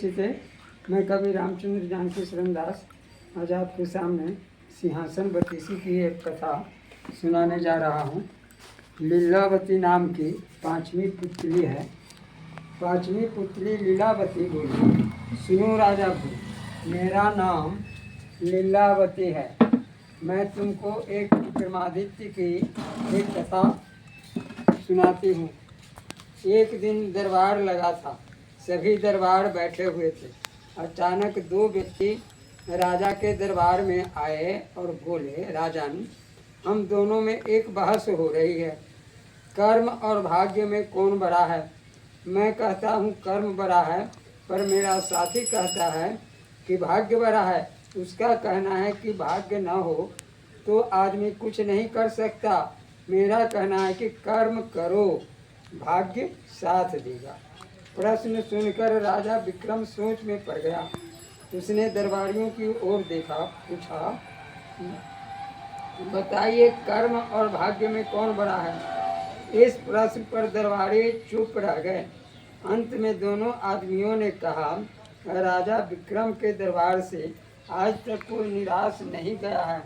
प्रतिष्ठित है। मैं कवि रामचंद्र जानकी शरणदास आज आपके सामने सिंहासन बत्तीसी की एक कथा सुनाने जा रहा हूँ। लीलावती नाम की पांचवी पुतली है। पांचवी पुतली लीलावती बोली, सुनो राजा भू, मेरा नाम लीलावती है। मैं तुमको एक विक्रमादित्य की एक कथा सुनाती हूँ। एक दिन दरबार लगा था, सभी दरबार बैठे हुए थे। अचानक दो व्यक्ति राजा के दरबार में आए और बोले, राजन, हम दोनों में एक बहस हो रही है, कर्म और भाग्य में कौन बड़ा है। मैं कहता हूँ कर्म बड़ा है, पर मेरा साथी कहता है कि भाग्य बड़ा है। उसका कहना है कि भाग्य न हो तो आदमी कुछ नहीं कर सकता। मेरा कहना है कि कर्म करो, भाग्य साथ देगा। प्रश्न सुनकर राजा विक्रम सोच में पड़ गया। उसने दरबारियों की ओर देखा, पूछा, बताइए कर्म और भाग्य में कौन बड़ा है। इस प्रश्न पर दरबारी चुप रह गए। अंत में दोनों आदमियों ने कहा, राजा विक्रम के दरबार से आज तक कोई निराश नहीं गया है।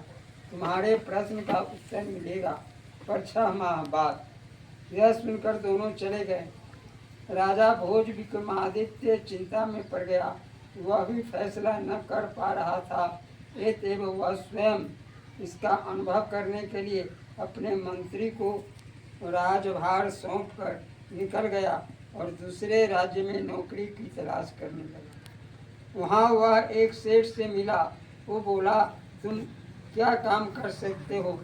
तुम्हारे प्रश्न का उत्तर मिलेगा पर 6 माह बाद। यह सुनकर दोनों चले गए। राजा भोज विक्रमादित्य चिंता में पड़ गया। वह भी फैसला न कर पा रहा था। अतएव वह स्वयं इसका अनुभव करने के लिए अपने मंत्री को राजभार सौंपकर निकल गया और दूसरे राज्य में नौकरी की तलाश करने लगा। वहाँ वह एक सेठ से मिला। वो बोला, तुम क्या काम कर सकते हो।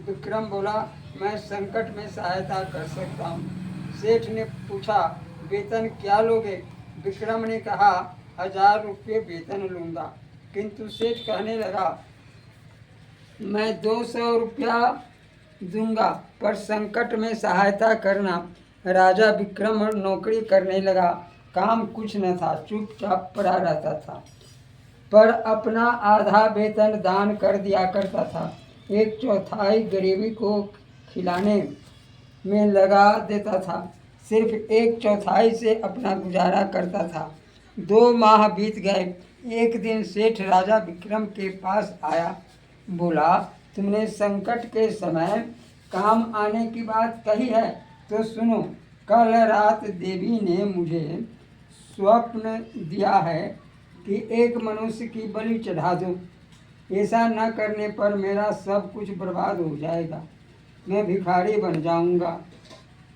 विक्रम बोला, मैं संकट में सहायता कर सकता हूँ। सेठ ने पूछा, वेतन क्या लोगे। विक्रम ने कहा, 1000 रुपये वेतन लूँगा। किंतु सेठ कहने लगा, मैं 200 रुपया दूंगा, पर संकट में सहायता करना। राजा विक्रम नौकरी करने लगा। काम कुछ न था, चुपचाप पड़ा रहता था, पर अपना आधा वेतन दान कर दिया करता था। 1/4 गरीबी को खिलाने में लगा देता था। सिर्फ 1/4 से अपना गुजारा करता था। 2 माह बीत गए। एक दिन सेठ राजा विक्रम के पास आया। बोला, तुमने संकट के समय काम आने की बात कही है, तो सुनो। कल रात देवी ने मुझे स्वप्न दिया है कि एक मनुष्य की बलि चढ़ा दो। ऐसा न करने पर मेरा सब कुछ बर्बाद हो जाएगा, मैं भिखारी बन जाऊंगा।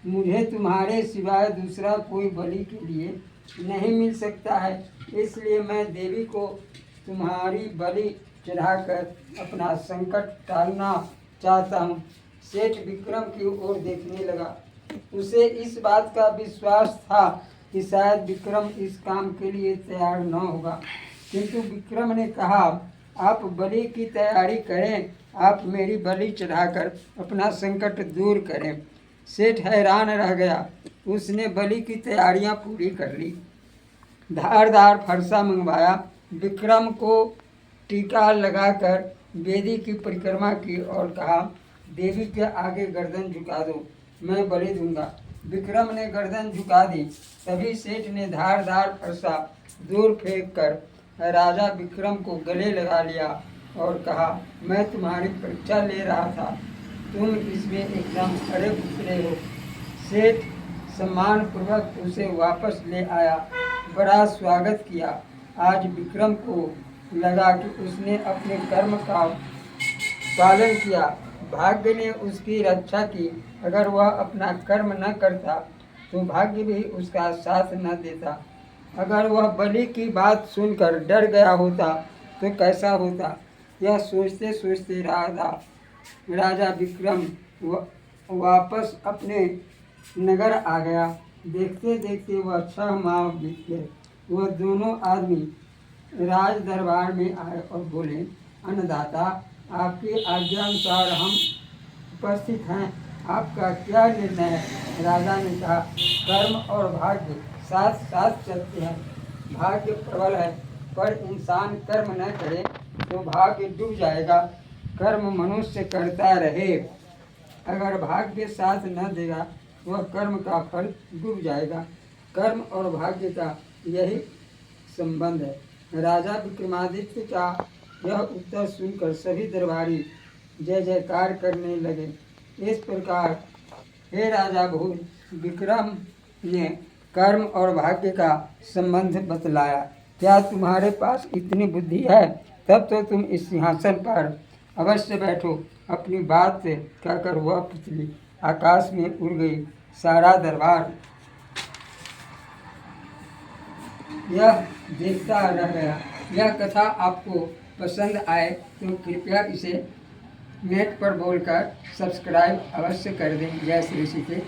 मुझे तुम्हारे सिवाय दूसरा कोई बलि के लिए नहीं मिल सकता है, इसलिए मैं देवी को तुम्हारी बलि चढ़ाकर अपना संकट टालना चाहता हूँ। सेठ विक्रम की ओर देखने लगा। उसे इस बात का विश्वास था कि शायद विक्रम इस काम के लिए तैयार न होगा, किंतु विक्रम ने कहा, आप बलि की तैयारी करें, आप मेरी बलि चढ़ाकर अपना संकट दूर करें। सेठ हैरान रह गया। उसने बलि की तैयारियां पूरी कर ली। धारदार फरसा मंगवाया। विक्रम को टीका लगाकर वेदी की परिक्रमा की और कहा, देवी के आगे गर्दन झुका दो, मैं बलि दूंगा। विक्रम ने गर्दन झुका दी। तभी सेठ ने धारदार फरसा दूर फेंक कर राजा विक्रम को गले लगा लिया और कहा, मैं तुम्हारी परीक्षा ले रहा था, तुम इसमें एकदम खरे उतरे हो। सेठ सम्मानपूर्वक उसे वापस ले आया, बड़ा स्वागत किया। आज विक्रम को लगा कि उसने अपने कर्म का पालन किया, भाग्य ने उसकी रक्षा की। अगर वह अपना कर्म न करता तो भाग्य भी उसका साथ न देता। अगर वह बलि की बात सुनकर डर गया होता तो कैसा होता। यह सोचते सोचते राजा विक्रम वापस अपने नगर आ गया। देखते देखते वह 6 माह बीत गए। वह दोनों आदमी राज दरबार में आए और बोले, अन्नदाता, आपकी आज्ञा अनुसार हम उपस्थित हैं, आपका क्या निर्णय है। राजा ने कहा, कर्म और भाग्य साथ साथ चलते हैं। भाग्य प्रबल है, पर इंसान कर्म न करे तो भाग्य डूब जाएगा। कर्म मनुष्य करता रहे, अगर भाग्य साथ न देगा वह कर्म का फल डूब जाएगा। कर्म और भाग्य का यही संबंध है। राजा विक्रमादित्य का यह उत्तर सुनकर सभी दरबारी जय जयकार करने लगे। इस प्रकार हे राजा भोज, विक्रम ने कर्म और भाग्य का संबंध बतलाया। क्या तुम्हारे पास इतनी बुद्धि है? तब तो तुम इस सिंहासन पर अवश्य बैठो। अपनी बात कहकर वह पुतली आकाश में उड़ गई। सारा दरबार यह देखता रह गया। यह कथा आपको पसंद आए तो कृपया इसे नेट पर बोलकर सब्सक्राइब अवश्य कर दें। जय श्री सीते।